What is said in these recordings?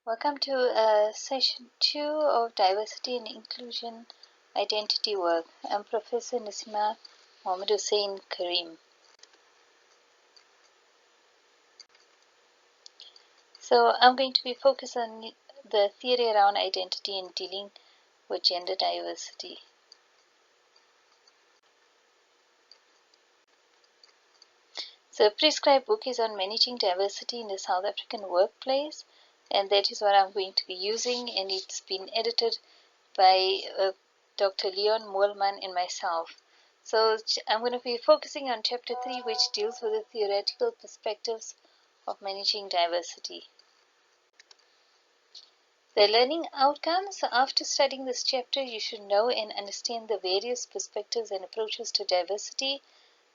Welcome to session 2 of Diversity and Inclusion Identity Work. I'm Professor Nasima Mohammed Hussein Carrim. So I'm going to be focused on the theory around identity and dealing with gender diversity. So a prescribed book is on managing diversity in the South African workplace, and that is what I'm going to be using, and it's been edited by Dr. Leon Moelman and myself. So I'm going to be focusing on chapter 3, which deals with the theoretical perspectives of managing diversity. The learning outcomes. After studying this chapter, you should know and understand the various perspectives and approaches to diversity,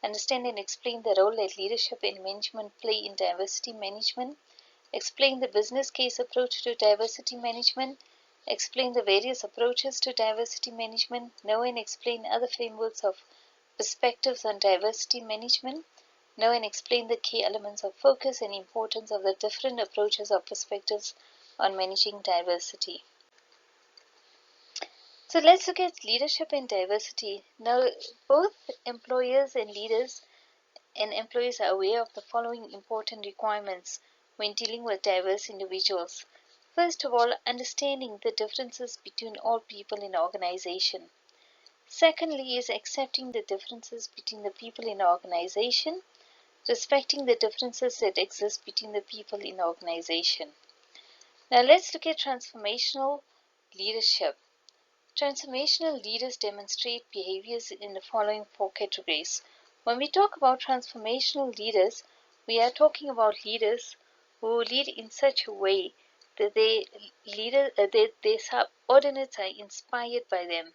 understand and explain the role that leadership and management play in diversity management, explain the business case approach to diversity management, explain the various approaches to diversity management, know and explain other frameworks of perspectives on diversity management, know and explain the key elements of focus and importance of the different approaches or perspectives on managing diversity. So let's look at leadership and diversity. Now, both employers and leaders and employees are aware of the following important requirements when dealing with diverse individuals. First of all, understanding the differences between all people in an organization. Secondly, is accepting the differences between the people in an organization, respecting the differences that exist between the people in an organization. Now let's look at transformational leadership. Transformational leaders demonstrate behaviors in the following 4 categories. When we talk about transformational leaders, we are talking about leaders who lead in such a way that their subordinates are inspired by them.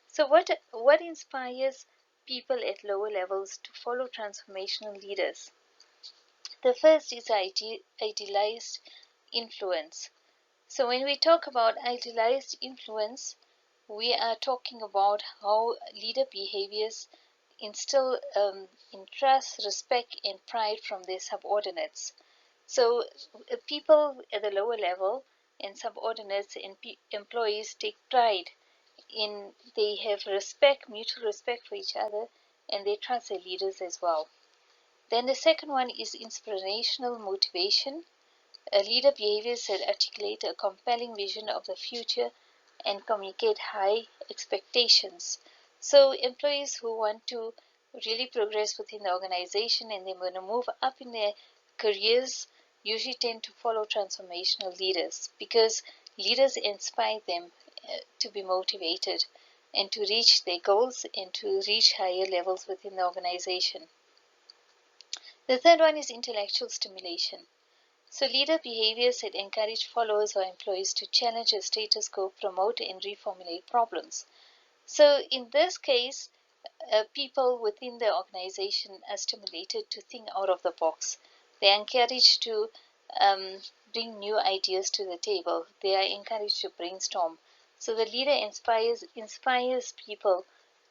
So what inspires people at lower levels to follow transformational leaders? The first is idealized influence. So when we talk about idealized influence, we are talking about how leader behaviors instill in trust, respect, and pride from their subordinates. So people at the lower level and subordinates and employees take pride in, they have respect, mutual respect for each other, and they trust their leaders as well. Then the second one is inspirational motivation. A leader behaviors that articulate a compelling vision of the future and communicate high expectations. So employees who want to really progress within the organization and they want to move up in their careers usually tend to follow transformational leaders, because leaders inspire them to be motivated and to reach their goals and to reach higher levels within the organization. The third one is intellectual stimulation. So leader behaviors that encourage followers or employees to challenge the status quo, promote and reformulate problems. So in this case, people within the organization are stimulated to think out of the box. They are encouraged to bring new ideas to the table. They are encouraged to brainstorm. So the leader inspires people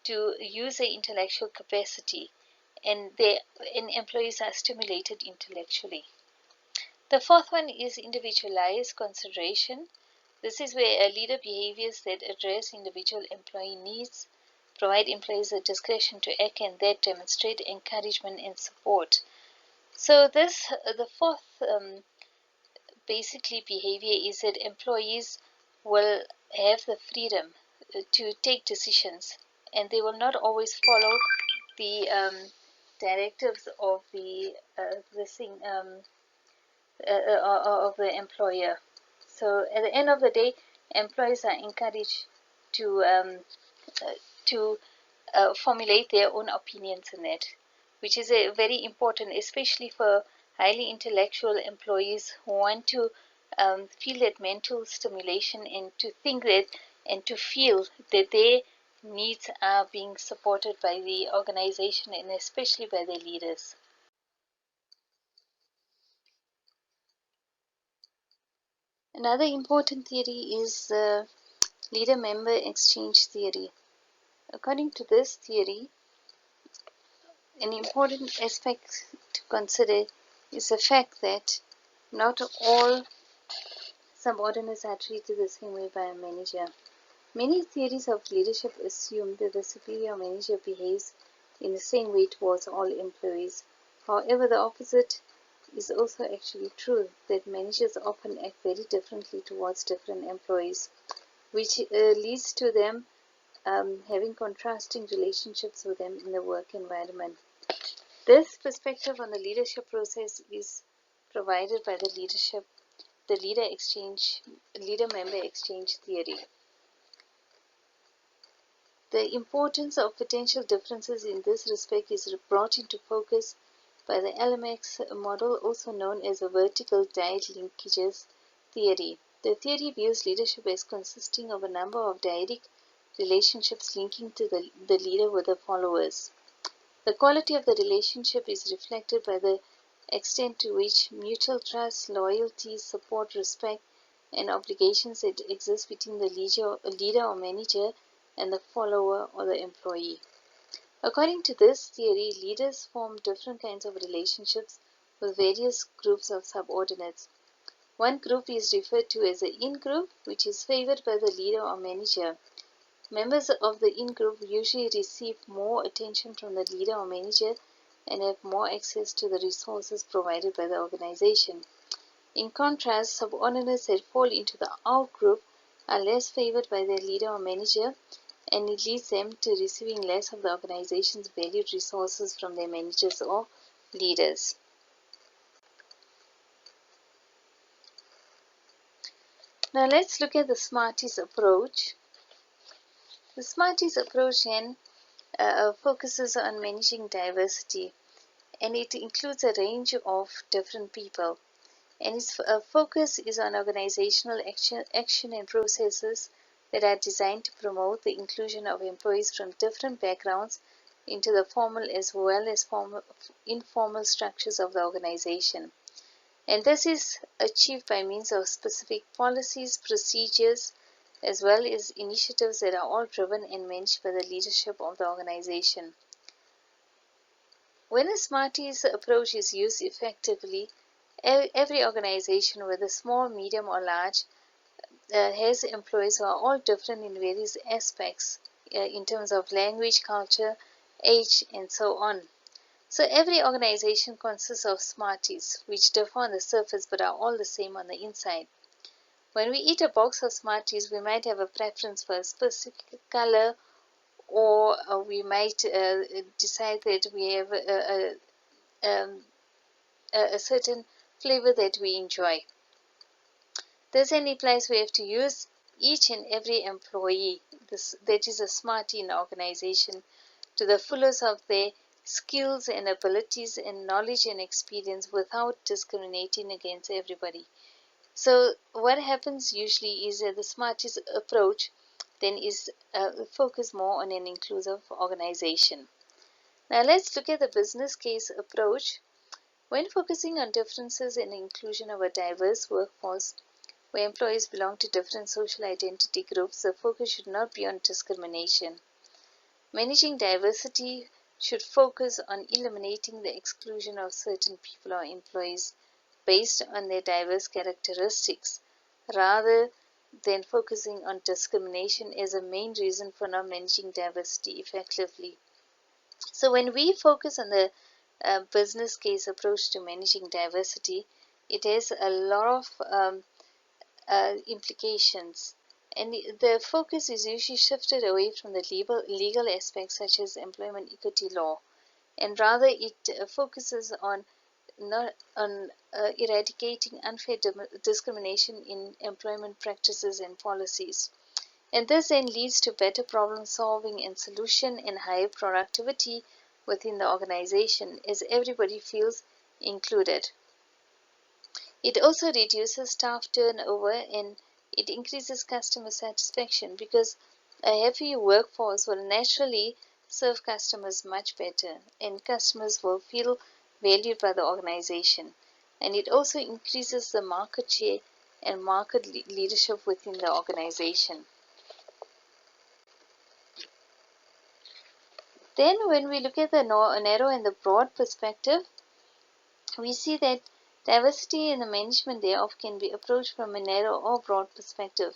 to use their intellectual capacity, and employees are stimulated intellectually. The fourth one is individualized consideration. This is where leader behaviors that address individual employee needs, provide employees the discretion to act, and that demonstrate encouragement and support. So the fourth basically behavior is that employees will have the freedom to take decisions, and they will not always follow the directives of the of the employer. So at the end of the day, employees are encouraged to formulate their own opinions in it, which is a very important, especially for highly intellectual employees who want to feel that mental stimulation and to think that and to feel that their needs are being supported by the organization and especially by their leaders. Another important theory is the leader-member exchange theory. According to this theory, an important aspect to consider is the fact that not all subordinates are treated the same way by a manager. Many theories of leadership assume that the superior manager behaves in the same way towards all employees. However, the opposite is also actually true, that managers often act very differently towards different employees, which leads to them having contrasting relationships with them in the work environment. This perspective on the leadership process is provided by the leader member exchange theory. The importance of potential differences in this respect is brought into focus by the LMX model, also known as the vertical dyad linkages theory. The theory views leadership as consisting of a number of dyadic relationships linking to the leader with the followers. The quality of the relationship is reflected by the extent to which mutual trust, loyalty, support, respect, and obligations that exist between the leader or manager and the follower or the employee. According to this theory, leaders form different kinds of relationships with various groups of subordinates. One group is referred to as the in-group, which is favored by the leader or manager. Members of the in-group usually receive more attention from the leader or manager and have more access to the resources provided by the organization. In contrast, subordinates that fall into the out-group are less favored by their leader or manager, and it leads them to receiving less of the organization's valued resources from their managers or leaders. Now let's look at the Smarties approach. The Smarties approach focuses on managing diversity, and it includes a range of different people. And its focus is on organizational action and processes that are designed to promote the inclusion of employees from different backgrounds into the formal as well as informal structures of the organization. And this is achieved by means of specific policies, procedures, as well as initiatives that are all driven and managed by the leadership of the organization. When a Smarties approach is used effectively, every organization, whether small, medium, or large, has employees who are all different in various aspects in terms of language, culture, age, and so on. So every organization consists of Smarties, which differ on the surface but are all the same on the inside. When we eat a box of Smarties, we might have a preference for a specific color, or we might decide that we have a certain flavor that we enjoy. This then implies we have to use each and every employee that is a Smartie in the organization to the fullest of their skills and abilities and knowledge and experience without discriminating against everybody. So what happens usually is that the Smarties approach then is focused more on an inclusive organization. Now let's look at the business case approach. When focusing on differences and inclusion of a diverse workforce where employees belong to different social identity groups, the focus should not be on discrimination. Managing diversity should focus on eliminating the exclusion of certain people or employees based on their diverse characteristics, rather than focusing on discrimination as a main reason for not managing diversity effectively. So when we focus on the business case approach to managing diversity, it has a lot of implications, and the focus is usually shifted away from the legal aspects such as employment equity law, and rather it focuses on eradicating unfair discrimination in employment practices and policies. And this then leads to better problem solving and solution and higher productivity within the organization as everybody feels included. It also reduces staff turnover and it increases customer satisfaction because a happy workforce will naturally serve customers much better and customers will feel valued by the organization. And it also increases the market share and market leadership within the organization. Then when we look at the narrow and the broad perspective, we see that Diversity in the management thereof can be approached from a narrow or broad perspective.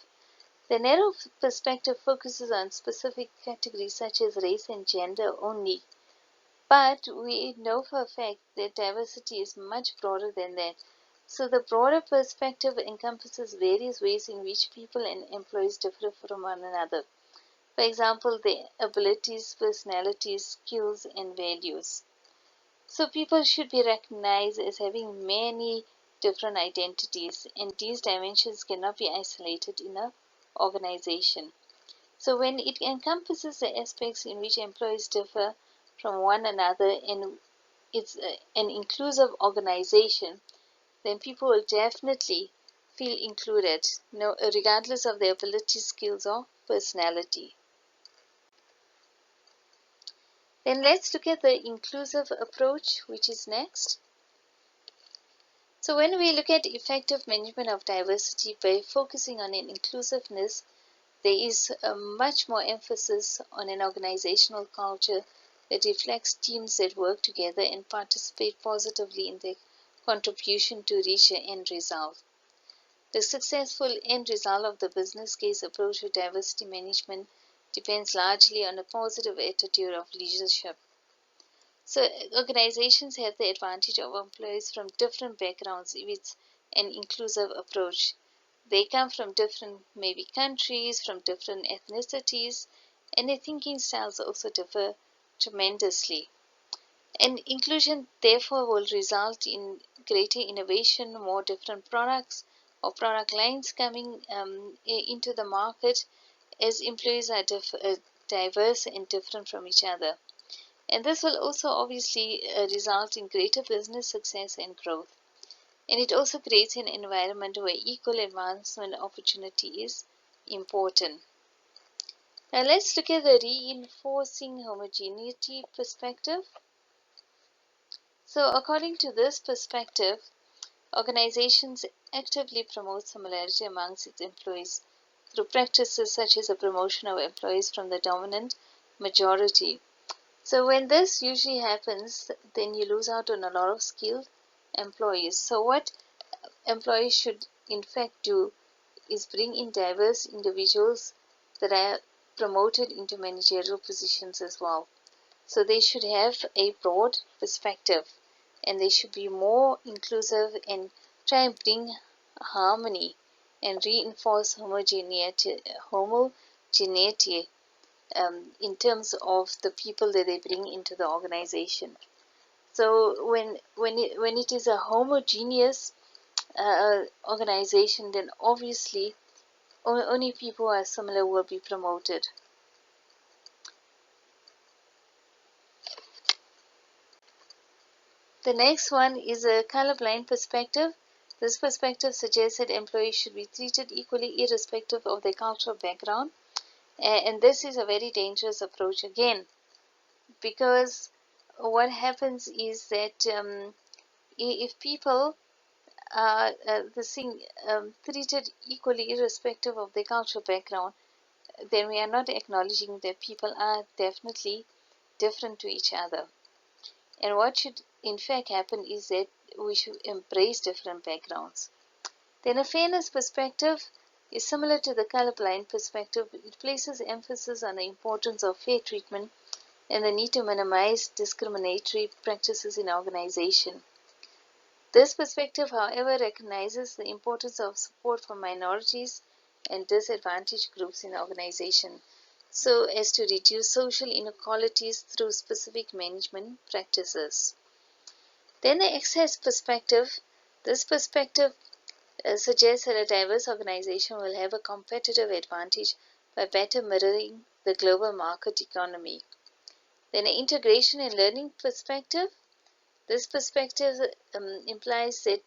The narrow perspective focuses on specific categories such as race and gender only, but we know for a fact that diversity is much broader than that. So the broader perspective encompasses various ways in which people and employees differ from one another. For example, their abilities, personalities, skills, and values. So people should be recognized as having many different identities, and these dimensions cannot be isolated in an organization. So when it encompasses the aspects in which employees differ from one another and it's an inclusive organization, then people will definitely feel included, regardless of their ability, skills, or personality. Then let's look at the inclusive approach, which is next. So when we look at effective management of diversity by focusing on an inclusiveness, there is a much more emphasis on an organizational culture that reflects teams that work together and participate positively in their contribution to reach the end result. The successful end result of the business case approach to diversity management depends largely on a positive attitude of leadership. So organizations have the advantage of employees from different backgrounds with an inclusive approach. They come from different maybe countries, from different ethnicities, and their thinking styles also differ tremendously. And inclusion therefore will result in greater innovation, more different products or product lines coming into the market as employees are diverse and different from each other. And this will also obviously result in greater business success and growth. And it also creates an environment where equal advancement opportunity is important. Now let's look at the reinforcing homogeneity perspective. So according to this perspective, organizations actively promote similarity amongst its employees through practices such as the promotion of employees from the dominant majority. So when this usually happens, then you lose out on a lot of skilled employees. So what employees should in fact do is bring in diverse individuals that are promoted into managerial positions as well. So they should have a broad perspective and they should be more inclusive and try and bring harmony and reinforce homogeneity in terms of the people that they bring into the organization. So when it is a homogeneous organization, then obviously only people who are similar will be promoted. The next one is a colorblind perspective. This perspective suggests that employees should be treated equally irrespective of their cultural background. And this is a very dangerous approach again, because what happens is that if people are treated equally irrespective of their cultural background, then we are not acknowledging that people are definitely different to each other. And what should in fact happen is that we should embrace different backgrounds. Then a fairness perspective is similar to the colorblind perspective. It places emphasis on the importance of fair treatment and the need to minimize discriminatory practices in organization. This perspective, however, recognizes the importance of support for minorities and disadvantaged groups in organization, so as to reduce social inequalities through specific management practices. Then the access perspective. This perspective suggests that a diverse organization will have a competitive advantage by better mirroring the global market economy. Then an integration and learning perspective. This perspective implies that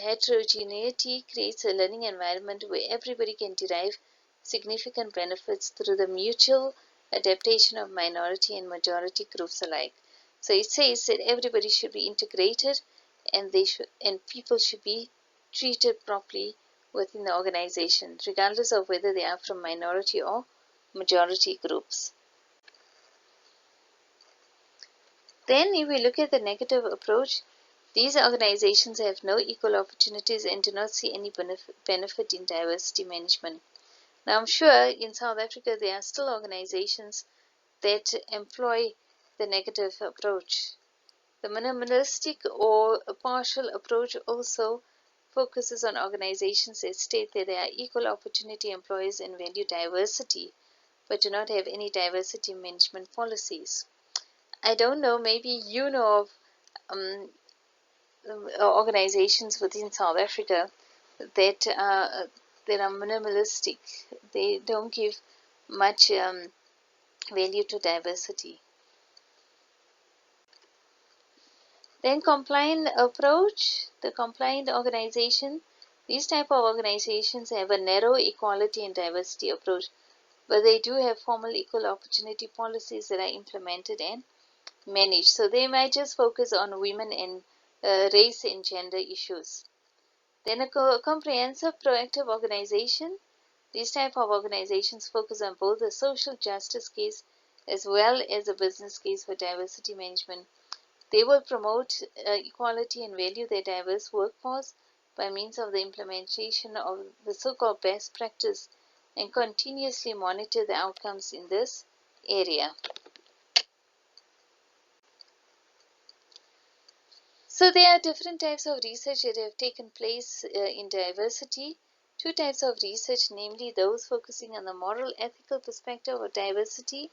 heterogeneity creates a learning environment where everybody can derive significant benefits through the mutual adaptation of minority and majority groups alike. So it says that everybody should be integrated and people should be treated properly within the organization, regardless of whether they are from minority or majority groups. Then if we look at the negative approach, These organizations have no equal opportunities and do not see any benefit in diversity management. Now, I'm sure in South Africa there are still organizations that employ the negative approach. The minimalistic or a partial approach also focuses on organizations that state that they are equal opportunity employers and value diversity, but do not have any diversity management policies. I don't know, maybe you know of organizations within South Africa that are minimalistic. They don't give much value to diversity. Then compliant approach, the compliant organization. These type of organizations have a narrow equality and diversity approach, but they do have formal equal opportunity policies that are implemented and managed. So they might just focus on women and race and gender issues. Then a comprehensive proactive organization. These type of organizations focus on both the social justice case as well as a business case for diversity management. They will promote equality and value their diverse workforce by means of the implementation of the so-called best practice and continuously monitor the outcomes in this area. So there are different types of research that have taken place in diversity. Two types of research, namely those focusing on the moral ethical perspective of diversity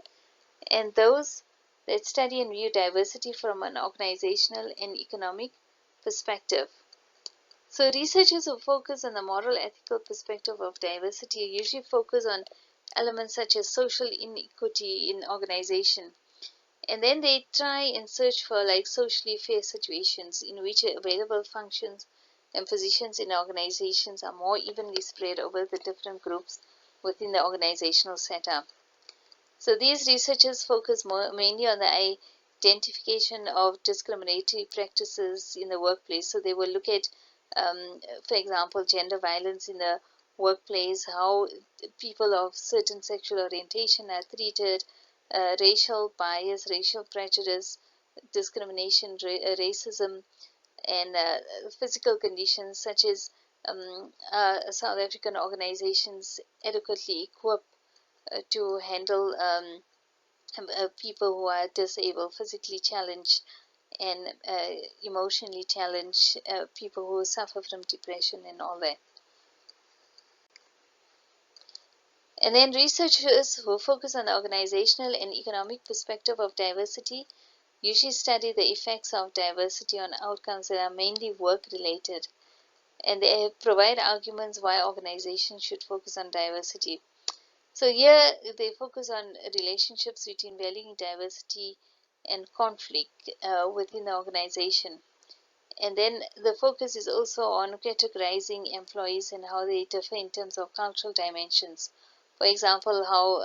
and those that study and view diversity from an organizational and economic perspective. So researchers who focus on the moral ethical perspective of diversity usually focus on elements such as social inequity in organization. And then they try and search for like socially fair situations in which available functions and positions in organizations are more evenly spread over the different groups within the organizational setup. So these researchers focus mainly on the identification of discriminatory practices in the workplace. So they will look at, for example, gender violence in the workplace, how people of certain sexual orientation are treated, racial bias, racial prejudice, discrimination, racism, and physical conditions such as South African organizations adequately equipped to handle people who are disabled, physically challenged, and emotionally challenged, people who suffer from depression and all that. And then researchers who focus on the organizational and economic perspective of diversity usually study the effects of diversity on outcomes that are mainly work-related, and they provide arguments why organizations should focus on diversity. So here they focus on relationships between valuing diversity and conflict within the organization. And then the focus is also on categorizing employees and how they differ in terms of cultural dimensions. For example, how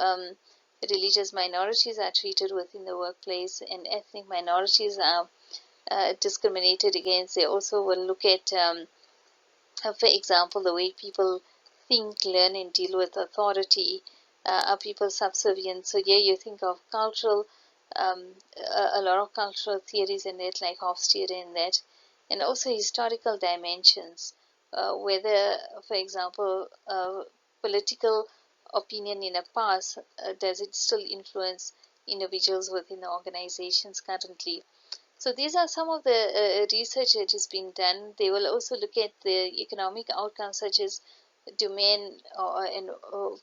religious minorities are treated within the workplace and ethnic minorities are discriminated against. They also will look at for example, the way people think, learn, and deal with authority. Are people subservient? So here you think of cultural, a lot of cultural theories in that, like Hofstede in that, and also historical dimensions, whether, for example, political opinion in the past, does it still influence individuals within the organizations currently? So these are some of the research that has been done. They will also look at the economic outcomes such as do men and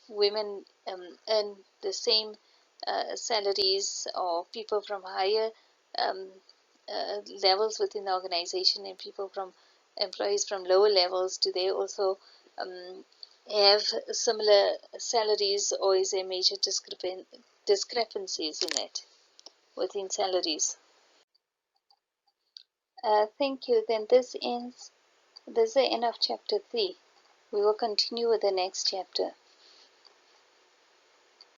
women earn the same salaries, or people from higher um, levels within the organization and people from employees from lower levels, do they also have similar salaries, or is there major discrepancies in that within salaries? Thank you. Then this is the end of chapter 3. We will continue with the next chapter.